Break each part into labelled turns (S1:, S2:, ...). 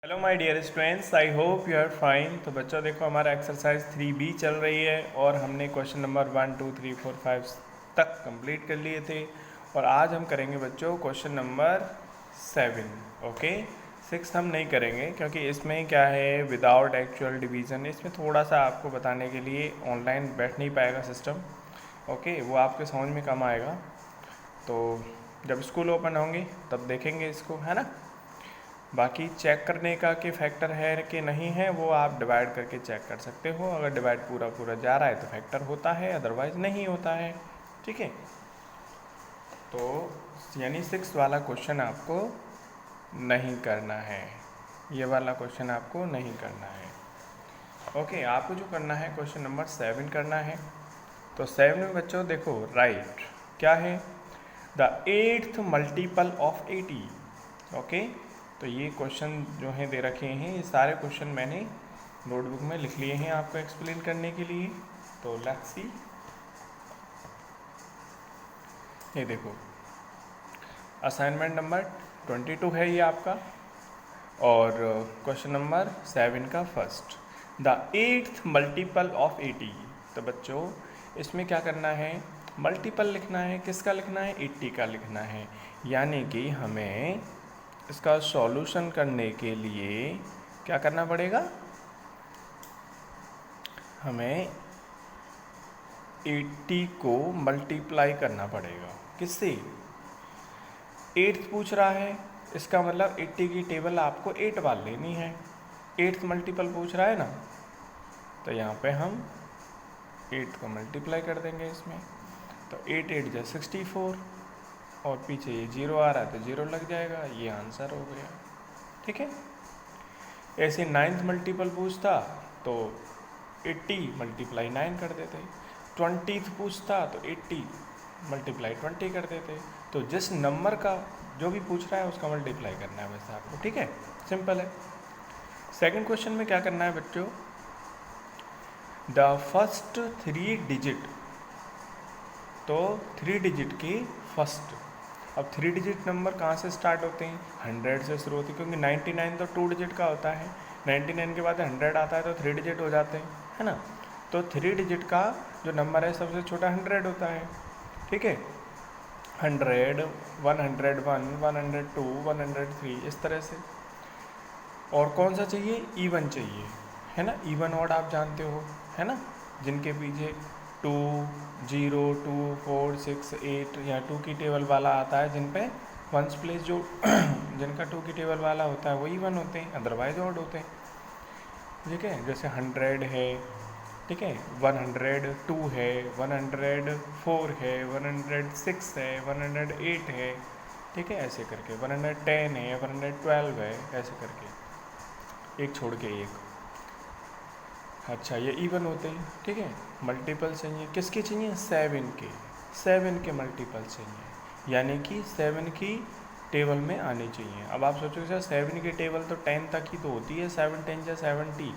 S1: Hello my dear students, I hope you are fine. तो बच्चों देखो, हमारा एक्सरसाइज 3B चल रही है और हमने क्वेश्चन नंबर 1 2 3 4 5 तक कंप्लीट कर लिए थे। और आज हम करेंगे बच्चों क्वेश्चन नंबर 7। ओके, 6 हम नहीं करेंगे क्योंकि इसमें क्या है, विदाउट एक्चुअल डिवीज़न। इसमें थोड़ा सा आपको बताने के लिए ऑनलाइन बैठ नहीं पाएगा सिस्टम। ओके, वो आपके समझ में कम आएगा। तो जब स्कूल ओपन होंगे तब देखेंगे इसको, है ना। बाकी चेक करने का कि फैक्टर है कि नहीं है वो आप डिवाइड करके चेक कर सकते हो। अगर डिवाइड पूरा पूरा जा रहा है तो फैक्टर होता है, अदरवाइज नहीं होता है। ठीक है, तो यानी 6 वाला क्वेश्चन आपको नहीं करना है, ये वाला क्वेश्चन आपको नहीं करना है। ओके, आपको जो करना है क्वेश्चन नंबर 7 करना है। तो 7 में बच्चों देखो, राइट क्या है, the 8th multiple of 80। Okay, तो ये क्वेश्चन जो हैं दे रखे हैं, ये सारे क्वेश्चन मैंने नोटबुक में लिख लिए हैं आपको एक्सप्लेन करने के लिए। तो लेट्स सी, ये देखो असाइनमेंट नंबर 22 है ये आपका, और क्वेश्चन नंबर 7 का first, the 8th multiple of 80। तो बच्चों इसमें क्या करना है, मल्टीपल लिखना है। किसका लिखना है, 80 का लिखना है। यानी कि हमें इसका सॉल्यूशन करने के लिए क्या करना पड़ेगा, हमें 80 को मल्टीप्लाई करना पड़ेगा। किससे, 8th पूछ रहा है, इसका मतलब 80 की टेबल आपको 8 बार लेनी है। 8th मल्टीपल पूछ रहा है ना, तो यहाँ पे हम 8 को मल्टीप्लाई कर देंगे इसमें। तो 8 8 जा 64, और पीछे ये 0 आ रहा है तो 0 लग जाएगा, ये आंसर हो गया। ठीक है, ऐसे 9th मल्टीपल पूछता तो 80 मल्टीप्लाई 9 कर देते। 20th पूछता तो 80 मल्टीप्लाई 20 कर देते। तो जिस नंबर का जो भी पूछ रहा है उसका मल्टीप्लाई करना है वैसे आपको। ठीक है, सिंपल है। सेकंड क्वेश्चन में क्या करना है बच्चों, द फर्स्ट 3 डिजिट। तो 3 डिजिट की फर्स्ट, अब 3 डिजिट नंबर कहाँ से स्टार्ट होते हैं, 100 से शुरू होती है, क्योंकि 99 तो 2 डिजिट का होता है। 99 के बाद 100 आता है तो 3 डिजिट हो जाते हैं, है ना। तो 3 डिजिट का जो नंबर है सबसे छोटा 100 होता है। ठीक है, 100, 101, 102, 103, इस तरह से। और कौन सा चाहिए, ईवन चाहिए, है ना। ईवन ऑड आप जानते हो, है ना, जिनके पीछे 2 0 2 4 6 8 या 2 की टेबल वाला आता है, जिन पे वंस प्लेस जो जिनका 2 की टेबल वाला होता है वो ईवन होते हैं, अदरवाइज ऑड होते हैं। ठीक है, जैसे 100 है, ठीक है, 102 है, 104 है, 106 है, 108 है। ठीक है, ऐसे करके 110 है, 112 है, ऐसे करके एक छोड़ के एक। अच्छा, ये इवन होते हैं। ठीक है, मल्टीपल चाहिए, किसके चाहिए, 7 के मल्टीपल चाहिए, यानी कि 7 की टेबल में आने चाहिए। अब आप सोचोगे सर 7 की टेबल तो 10 तक ही तो होती है, 7 10 या 70।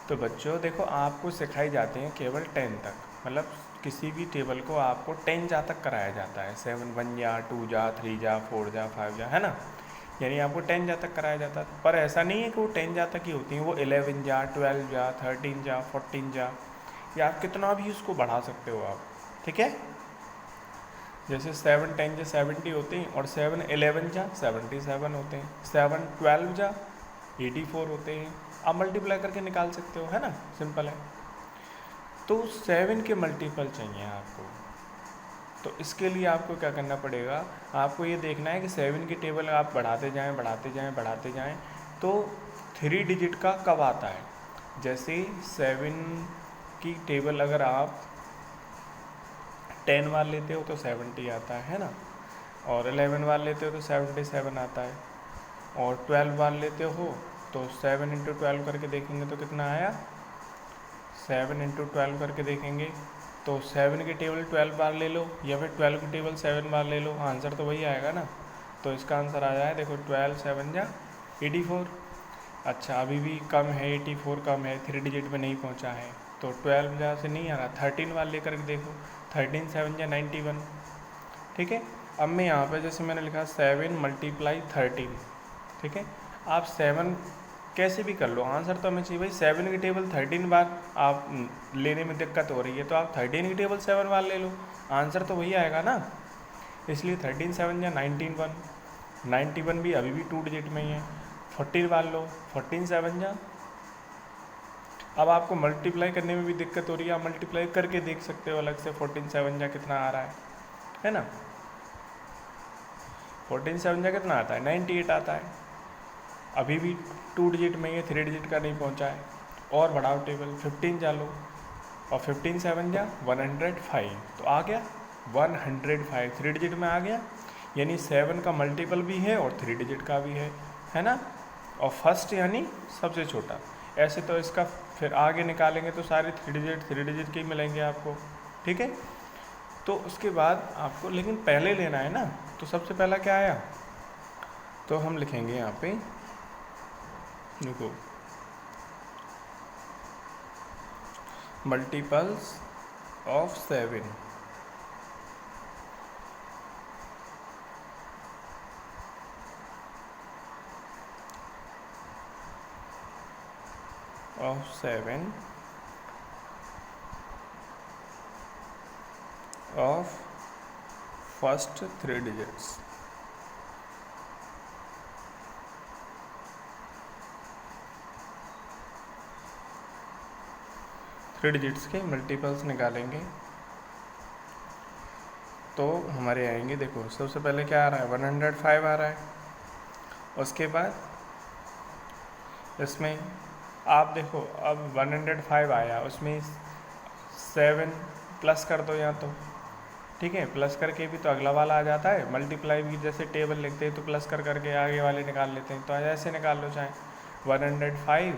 S1: तो बच्चों देखो, आपको सिखाई जाते हैं केवल 10 तक, मतलब किसी भी टेबल को आपको 10 जा तक कराया जाता है। 7 1 जा 2 जा 3 जा 4 जा 5 जा, है ना, यानी आपको 10 जा तक कराया जाता है। पर ऐसा नहीं है कि वो 10 जा तक ही होती हैं, वो 11 जा 12 जा 13 जा 14 जा, या आप कितना भी उसको बढ़ा सकते हो आप। ठीक है, जैसे 7 10 जा 70 होते हैं, और 7 11 जा 77 होते हैं, 7 12 जा 84 होते हैं। आप मल्टीप्लाई करके निकाल सकते हो, है ना, सिंपल है। तो 7 के मल्टीपल चाहिए आपको। तो इसके लिए आपको क्या करना पड़ेगा, आपको ये देखना है कि 7 की टेबल आप बढ़ाते जाएं बढ़ाते जाएं बढ़ाते जाएं, तो 3 डिजिट का कब आता है। जैसे 7 की टेबल अगर आप 10 बार लेते हो तो 70 आता है ना, और 11 बार लेते हो तो 77 आता है, और 12 बार लेते हो तो 7 इंटू 12 करके देखेंगे तो कितना आया, 7 इंटू 12 करके देखेंगे तो 7 की टेबल 12 बार ले लो, या फिर 12 की टेबल 7 बार ले लो, आंसर तो वही आएगा ना। तो इसका आंसर आ जाए, देखो 12 7 जा 84। अच्छा, अभी भी कम है, 84 कम है, 3 डिजिट में नहीं पहुंचा है, तो 12 जा से नहीं आ रहा, 13 बार लेकर के देखो, 13 7 जा 91। ठीक है, अब मैं यहाँ पे जैसे मैंने लिखा 7 मल्टीप्लाई 13, ठीक है, आप 7 कैसे भी कर लो, आंसर तो हमें चाहिए भाई 7 की टेबल 13 बार आप लेने में दिक्कत हो रही है तो आप 13 की टेबल 7 बार ले लो, आंसर तो वही आएगा ना। इसलिए 13 7 या 19 1, 91 भी अभी भी 2 डिजिट में ही है। 14 बार लो, 14 7 जा। अब आपको मल्टीप्लाई करने में भी दिक्कत हो रही है, आप मल्टीप्लाई करके देख सकते हो अलग से 14 7 जा कितना आ रहा है ना। 14 7 जा कितना आता है, 98 आता है। अभी भी 2 डिजिट में ही है, 3 डिजिट का नहीं पहुंचा है। और बढ़ाओ टेबल, 15 जा लो और 15 7 जा 105, तो आ गया 105, 3 डिजिट में आ गया। यानी 7 का मल्टीपल भी है और 3 डिजिट का भी है ना। और फर्स्ट यानी सबसे छोटा। ऐसे तो इसका फिर आगे निकालेंगे तो सारे 3 डिजिट के ही मिलेंगे आपको, ठीक है। तो उसके बाद आपको लेकिन पहले लेना है ना, तो सबसे पहला क्या आया, तो हम लिखेंगे यहाँ पे, देखो multiples of 7, of 7 of first 3 digits। Three digits के मल्टीपल्स निकालेंगे तो हमारे आएंगे, देखो सबसे पहले क्या आ रहा है 105 आ रहा है। उसके बाद इसमें आप देखो अब 105 आया, उसमें 7 प्लस कर दो या तो, ठीक है, प्लस करके भी तो अगला वाला आ जाता है। मल्टीप्लाई भी जैसे टेबल लिखते हैं तो प्लस कर करके आगे वाले निकाल लेते हैं, तो ऐसे निकाल लो चाहे। 105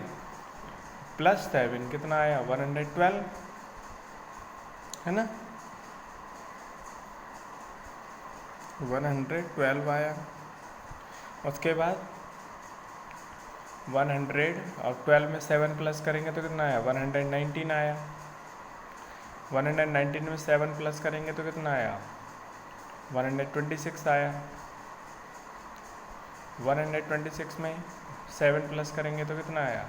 S1: प्लस 7 कितना आया 112, है ना, 112 आया। उसके बाद 100 और 12 में 7 प्लस करेंगे तो कितना आया 119 आया। 119 में 7 प्लस करेंगे तो कितना आया 126 आया। 126 में 7 प्लस करेंगे तो कितना आया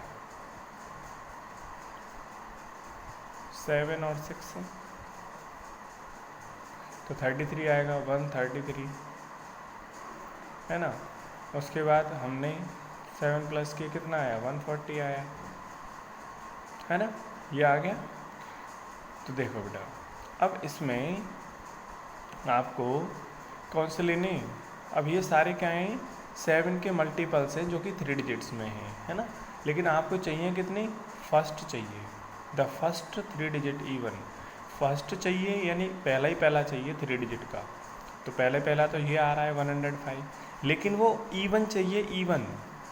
S1: 7 और 6 तो 33 आएगा, 133, है ना। उसके बाद हमने 7 प्लस किया कितना आया 140 आया, है ना, ये आ गया। तो देखो बेटा अब इसमें आपको कौन से लेने, अब ये सारे क्या हैं 7 के मल्टीपल्स हैं जो कि 3 डिजिट्स में हैं, है ना। लेकिन आपको चाहिए कितनी, फर्स्ट चाहिए, the first 3 digit even, first चाहिए यानी पहला ही पहला चाहिए 3 डिजिट का। तो पहले पहला तो ये आ रहा है 105, लेकिन वो इवन चाहिए इवन,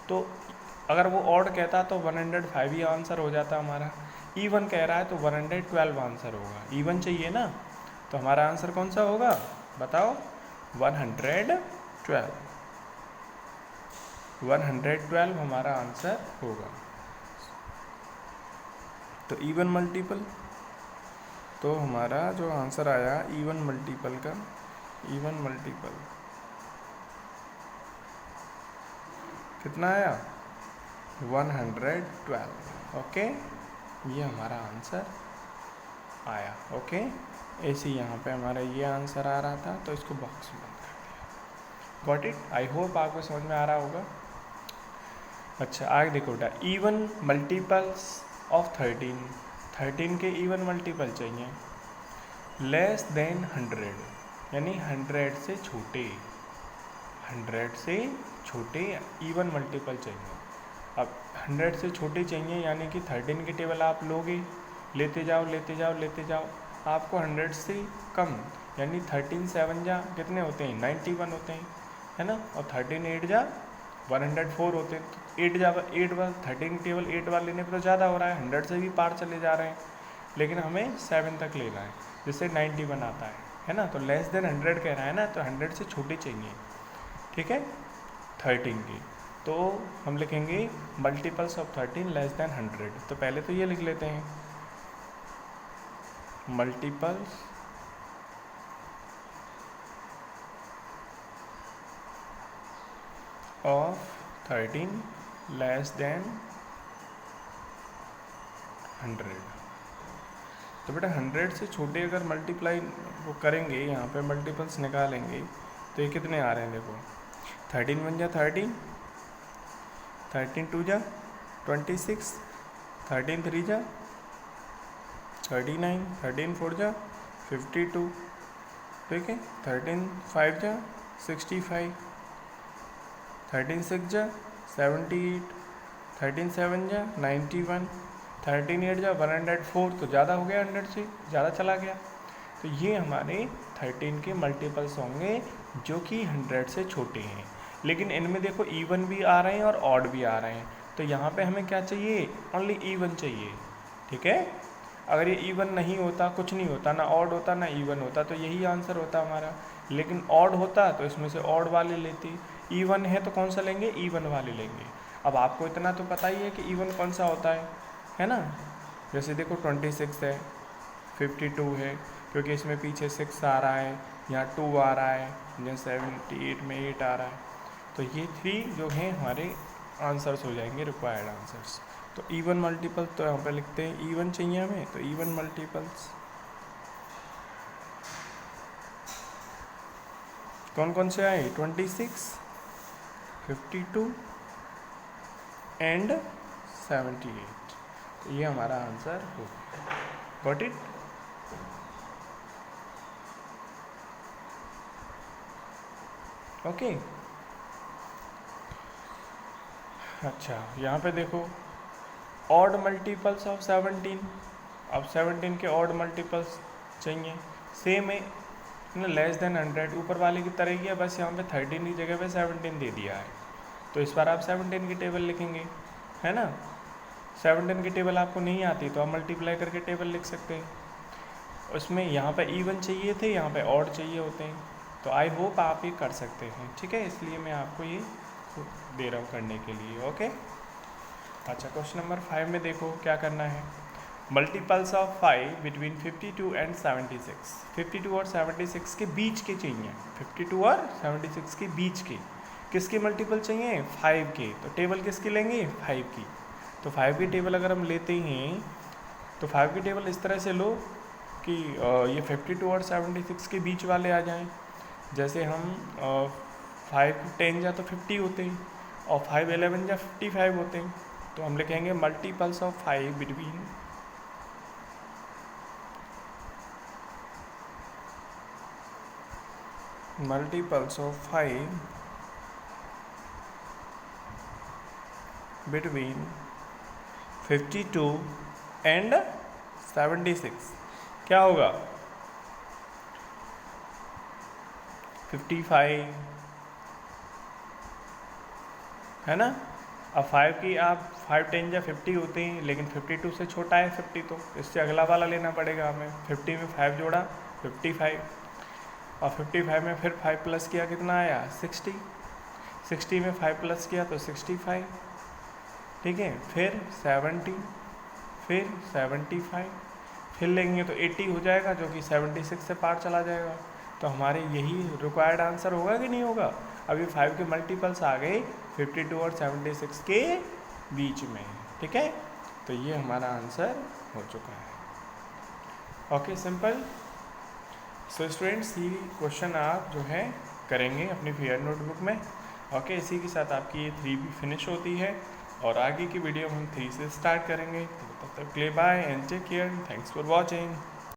S1: तो अगर वो ऑड कहता तो 105 ही आंसर हो जाता हमारा। इवन कह रहा है तो 112 आंसर होगा, इवन चाहिए ना, तो हमारा आंसर कौन सा होगा बताओ 112, 112 हमारा आंसर होगा। तो इवन मल्टीपल, तो हमारा जो आंसर आया इवन मल्टीपल का, इवन मल्टीपल कितना आया 112, ओके, ये हमारा आंसर आया, ओके। ऐसे यहाँ पे हमारा ये आंसर आ रहा था तो इसको बॉक्स में बंद कर दिया। गॉट इट, आई होप आपको समझ में आ रहा होगा। अच्छा आगे देखो बेटा, इवन मल्टीपल्स ऑफ 13 के इवन मल्टीपल चाहिए, लेस देन 100 यानी 100 से छोटे, 100 से छोटे इवन मल्टीपल चाहिए। अब 100 से छोटे चाहिए यानी कि 13 की टेबल आप लोगे, लेते जाओ लेते जाओ लेते जाओ, आपको 100 से कम यानी 13 7 जा कितने होते हैं 91 होते हैं, है ना, और 13 8 जा 104 होते हैं। तो 8 जा 8 बार 13 टेबल 8 बार लेने पर तो ज़्यादा हो रहा है, 100 से भी पार चले जा रहे हैं, लेकिन हमें 7 तक लेना है जिससे 91 आता है ना। तो लेस देन 100 कह रहा है ना, तो 100 से छोटी चाहिए, ठीक है 13 की। तो हम लिखेंगे मल्टीपल्स ऑफ 13 लेस देन 100। तो पहले तो ये लिख लेते हैं मल्टीपल्स ऑफ 13 लेस देन 100। तो बेटा 100 से छोटे अगर मल्टीप्लाई वो करेंगे, यहाँ पे मल्टीपल्स निकालेंगे, तो ये कितने आ रहे हैं देखो, 13 1 जा 13, 13 2 जा 26, 13 3 जा 39, 13 4 जा 52, ठीक है, 13 5 जा 65, 13 6 जा 78, 13 7 जा 91, 13 8 जा 104, तो ज़्यादा हो गया, 100 से ज़्यादा चला गया। तो ये हमारे 13 के मल्टीपल्स होंगे जो कि 100 से छोटे हैं। लेकिन इनमें देखो इवन भी आ रहे हैं और ऑड भी आ रहे हैं, तो यहाँ पे हमें क्या चाहिए, ओनली इवन चाहिए, ठीक है। अगर ये इवन नहीं होता, कुछ नहीं होता, ना ऑड होता ना इवन होता, तो यही आंसर होता हमारा। लेकिन ऑड होता तो इसमें से ऑड वाले लेते, इवन है तो कौन सा लेंगे, इवन वाले लेंगे। अब आपको इतना तो पता ही है कि इवन कौन सा होता है ना। जैसे देखो 26 है, 52 है, क्योंकि इसमें पीछे 6 आ रहा है, यहाँ 2 आ रहा है, यहाँ 78 में 8 आ रहा है, तो ये 3 जो हैं हमारे आंसर्स हो जाएंगे, रिक्वायर्ड आंसर्स। तो इवन मल्टीपल तो यहाँ पे लिखते हैं, इवन चाहिए हमें, तो इवन मल्टीपल्स कौन कौन से आए, 26, 52 एंड 78। तो ये हमारा आंसर हो, गॉट इट। ओके, अच्छा यहाँ पे देखो ऑड मल्टीपल्स ऑफ 17। अब 17 के ऑड मल्टीपल्स चाहिए, सेम है ना, लेस देन 100 ऊपर वाले की तरह ही है, बस यहाँ पे 13 की जगह पे 17 दे दिया है। तो इस बार आप 17 की टेबल लिखेंगे, है ना। 17 की टेबल आपको नहीं आती तो आप मल्टीप्लाई करके टेबल लिख सकते हैं। उसमें यहाँ पे इवन चाहिए थे, यहाँ पे ऑड चाहिए होते हैं, तो आई होप आप ये कर सकते हैं, ठीक है। इसलिए मैं आपको ये दे रहा हूँ करने के लिए, ओके। अच्छा, क्वेश्चन नंबर 5 में देखो क्या करना है, मल्टीपल्स ऑफ 5 बिटवीन 52 एंड 76। 52 और 76 के बीच के चाहिए, 52 और 76 के बीच के किसके मल्टीपल चाहिए, 5 के। तो टेबल किसकी लेंगे, 5 की। तो 5 की टेबल अगर हम लेते हैं तो 5 की टेबल इस तरह से लो कि ये 52 और 76 के बीच वाले आ जाएं। जैसे हम 5 10 जा तो 50 होते हैं और 5 11 जा 55 होते हैं। तो हम लिखेंगे multiples of 5 between multiples of 5 between 52 and 76 क्या होगा, 55, है ना। अब 5 की आप 5 10 या 50 होते हैं, लेकिन 52 से छोटा है 50, तो इससे अगला वाला लेना पड़ेगा हमें। 50 में 5 जोड़ा 55, और 55 में फिर 5 प्लस किया कितना आया 60, 60 में 5 प्लस किया तो 65, ठीक है। फिर 70, फिर 75, फिर लेंगे तो 80 हो जाएगा, जो कि 76 से पार चला जाएगा। तो हमारे यही रिक्वायर्ड आंसर होगा कि नहीं होगा। अभी 5 के मल्टीपल्स आ गए 52 और 76 के बीच में, ठीक है। तो ये हमारा आंसर हो चुका है, ओके, सिंपल। सो स्टूडेंट्स, ये क्वेश्चन आप जो है करेंगे अपनी फेयर नोटबुक में, ओके। इसी के साथ आपकी ये 3 भी फिनिश होती है और आगे की वीडियो हम 3 से स्टार्ट करेंगे। तब तक के लिए bye and take care, thanks for watching.